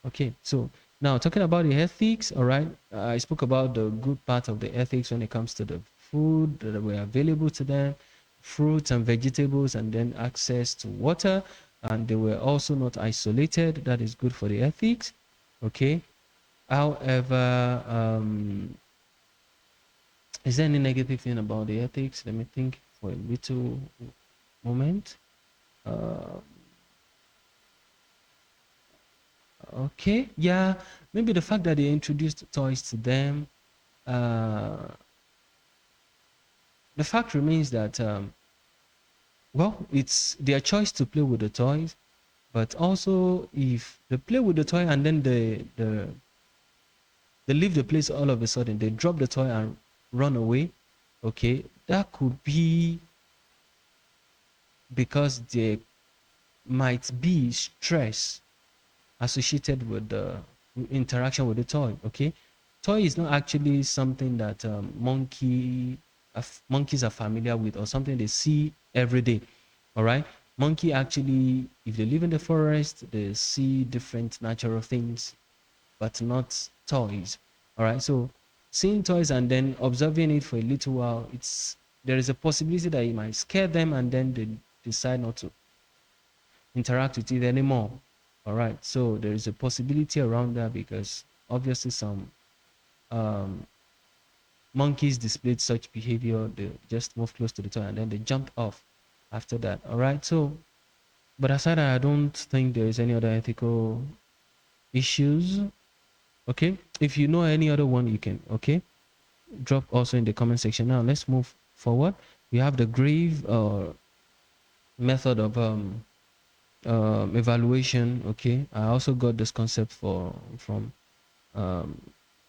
Okay, so now talking about the ethics, all right, I spoke about the good part of the ethics when it comes to the food that were available to them, fruits and vegetables, and then access to water, and they were also not isolated. That is good for the ethics. Okay, however, is there any negative thing about the ethics? Let me think for a little moment. Uh, okay, yeah, maybe the fact that they introduced toys to them. The fact remains that, well, it's their choice to play with the toys, but also if they play with the toy and then they leave the place all of a sudden, they drop the toy and run away. Okay, that could be because there might be stress associated with the interaction with the toy. Okay, toy is not actually something that monkeys are familiar with or something they see every day. All right, monkey actually, if they live in the forest, they see different natural things, but not toys. All right, so seeing toys and then observing it for a little while, there is a possibility that it might scare them and then they decide not to interact with it anymore. All right, so there is a possibility around that because obviously some um, monkeys displayed such behavior. They just move close to the toy and then they jump off after that. All right, so but aside that, I don't think there is any other ethical issues. Okay, if you know any other one, you can drop also in the comment section. Now let's move forward. We have the grave method of evaluation. Okay, I also got this concept from um,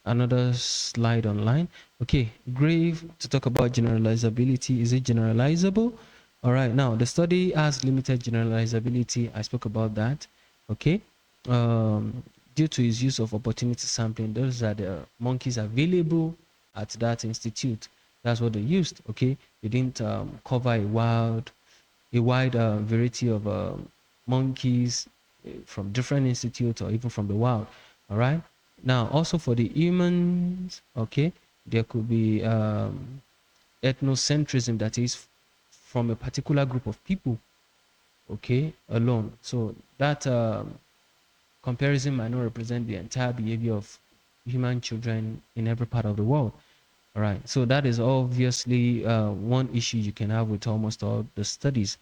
another slide online. Okay, grave to talk about generalizability. Is it generalizable? All right, now the study has limited generalizability. I spoke about that. Okay, um, due to its use of opportunity sampling, those are the monkeys available at that institute. That's what they used. Okay, they didn't cover a wide variety of monkeys from different institutes or even from the wild. All right. Now, also for the humans, okay, there could be ethnocentrism, that is from a particular group of people, okay, alone. So that comparison might not represent the entire behavior of human children in every part of the world. All right. So that is obviously one issue you can have with almost all the studies.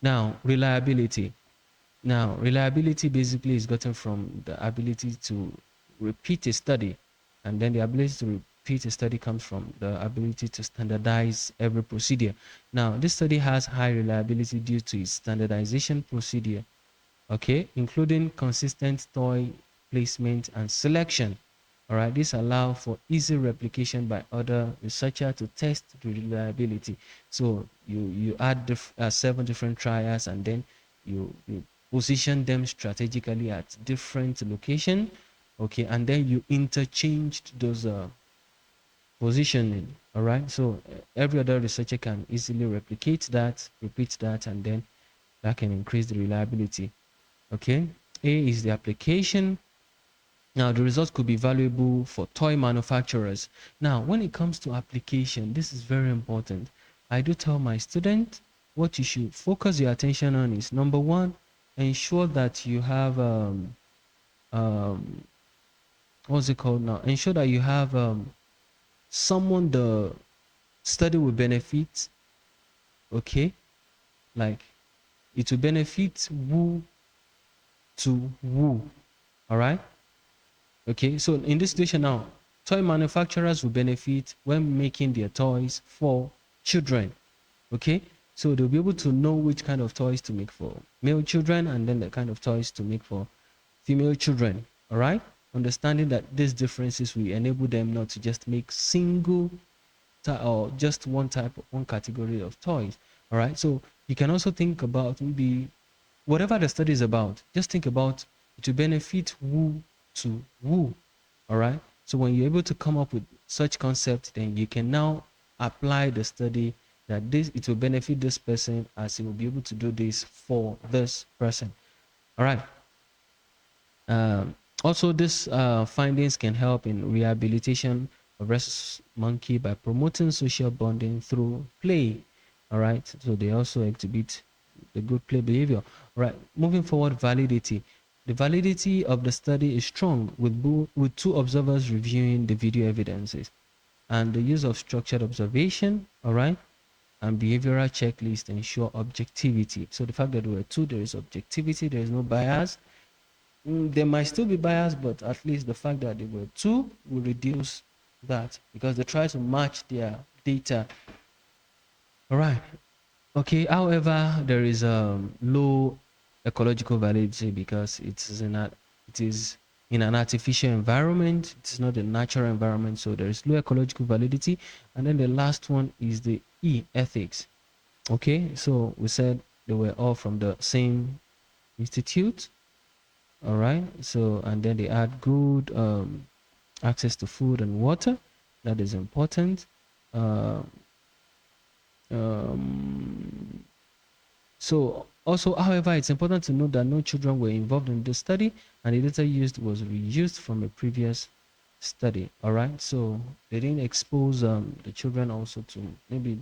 Now, reliability. Now, reliability basically is gotten from the ability to repeat a study, and then the ability to repeat a study comes from the ability to standardize every procedure. Now, this study has high reliability due to its standardization procedure, okay, including consistent toy placement and selection. All right, this allows for easy replication by other researchers to test the reliability. So you add 7 different trials and then you position them strategically at different location, okay, and then you interchanged those positioning. All right, so every other researcher can easily replicate that, repeat that, and then that can increase the reliability. Okay, A is the application. Now the results could be valuable for toy manufacturers. Now when it comes to application, this is very important. I do tell my students what you should focus your attention on is number one, ensure that you have um what's it called now, ensure that you have someone the study will benefit. Okay, like it will benefit who to who. All right. Okay, so in this situation now, toy manufacturers will benefit when making their toys for children. Okay, so they'll be able to know which kind of toys to make for male children and then the kind of toys to make for female children. All right, understanding that these differences will enable them not to just make single or just one type, one category of toys. All right, so you can also think about maybe whatever the study is about, just think about it will benefit who to who. All right. So when you're able to come up with such concept, then you can now apply the study that this it will benefit this person as he will be able to do this for this person. All right. Also, these findings can help in rehabilitation of rhesus monkey by promoting social bonding through play. All right, so they also exhibit the good play behavior. All right, moving forward, validity. The validity of the study is strong with 2 observers reviewing the video evidences and the use of structured observation, all right, and behavioral checklist ensure objectivity. So the fact that there were 2, there is objectivity, there is no bias. There might still be bias, but at least the fact that they were 2 will reduce that because they try to match their data. All right. Okay. However, there is low ecological validity because it is in an artificial environment. It's not a natural environment, so there is low ecological validity. And then the last one is the E, ethics. Okay, so we said they were all from the same institute. All right, so and then they had good access to food and water. That is important. Uh, um, so also, however, it's important to note that no children were involved in the study, and the data used was reused from a previous study. All right, so they didn't expose the children also to maybe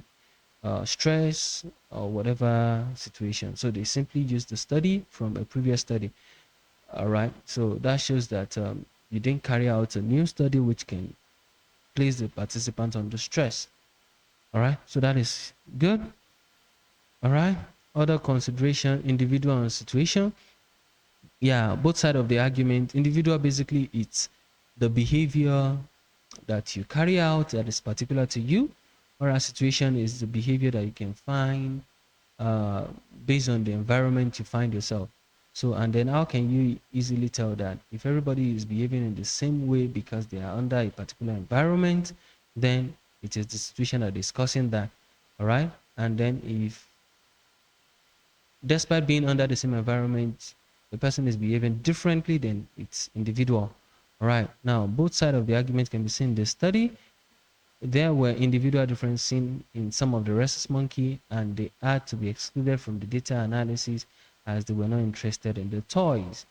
stress or whatever situation. So they simply used the study from a previous study. All right, so that shows that you didn't carry out a new study which can place the participant under stress. All right, so that is good. All right, other consideration, individual and situation. Yeah, both side of the argument. Individual, basically it's the behavior that you carry out that is particular to you, or a situation is the behavior that you can find uh, based on the environment you find yourself. So, and then how can you easily tell that if everybody is behaving in the same way because they are under a particular environment, then it is the situation that is discussing that. All right. And then if despite being under the same environment, the person is behaving differently, then it's individual. All right. Now, both sides of the argument can be seen in the study. There were individual differences seen in some of the rhesus monkey, and they had to be excluded from the data analysis as they were not interested in the toys.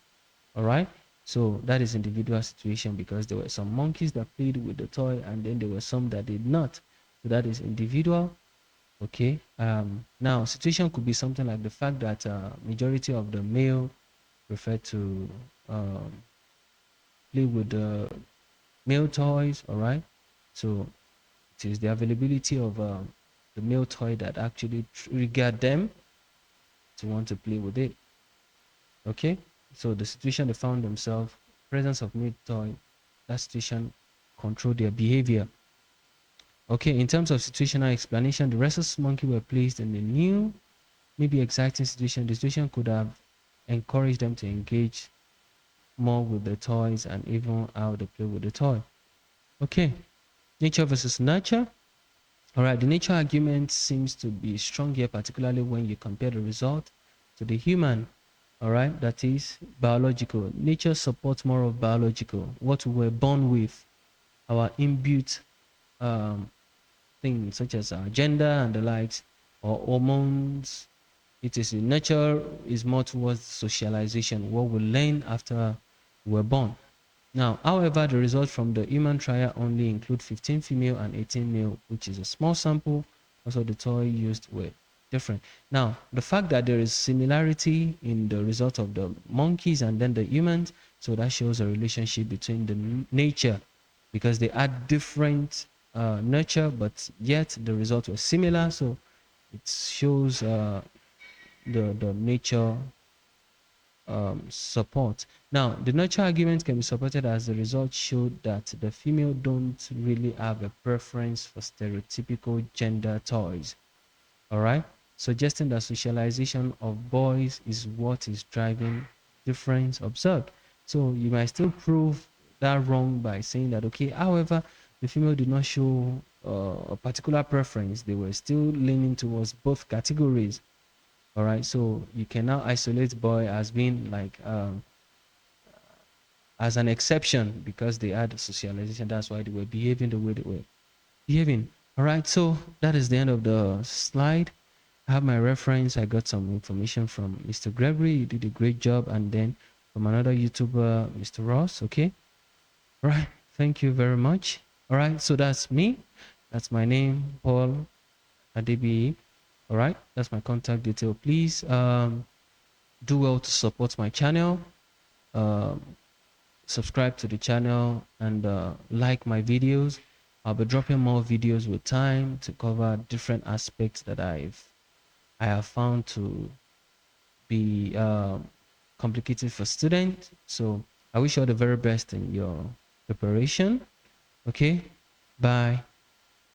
All right. So that is individual situation because there were some monkeys that played with the toy, and then there were some that did not. So that is individual. Okay. Now situation could be something like the fact that majority of the male prefer to play with the male toys. All right. So it is the availability of the male toy that actually trigger them to want to play with it. Okay, so the situation they found themselves, presence of male toy, that situation control their behavior. Okay, in terms of situational explanation, the rhesus monkey were placed in a new, maybe exciting situation. The situation could have encouraged them to engage more with the toys and even how they play with the toy. Okay, nature versus nurture. All right, the nature argument seems to be strong here, particularly when you compare the result to the human. All right, that is biological. Nature supports more of biological, what we were born with, our inbuilt um, things such as our gender and the likes, or hormones. It is in nature is more towards socialization, what we learn after we're born. Now, however, the results from the human trial only include 15 female and 18 male, which is a small sample. Also, the toy used were different. Now, the fact that there is similarity in the result of the monkeys and then the humans, so that shows a relationship between the nature, because they had different nurture, but yet the results were similar. So it shows the nature support. Now, the nurture argument can be supported as the results showed that the female don't really have a preference for stereotypical gender toys. All right, suggesting that socialization of boys is what is driving difference observed. So you might still prove that wrong by saying that, okay, however, the female did not show a particular preference. They were still leaning towards both categories. All right, so you can now isolate boy as being like as an exception because they had socialization. That's why they were behaving the way they were behaving. All right, so that is the end of the slide. I have my reference. I got some information from Mr. Gregory. You did a great job. And then from another YouTuber, Mr. Ross. Okay. All right. Thank you very much. All right. So that's me. That's my name, Paul Adebi. All right. That's my contact detail. Please do well to support my channel. Um, subscribe to the channel and like my videos. I'll be dropping more videos with time to cover different aspects that I have found to be complicated for students. So I wish you all the very best in your preparation. Okay, bye.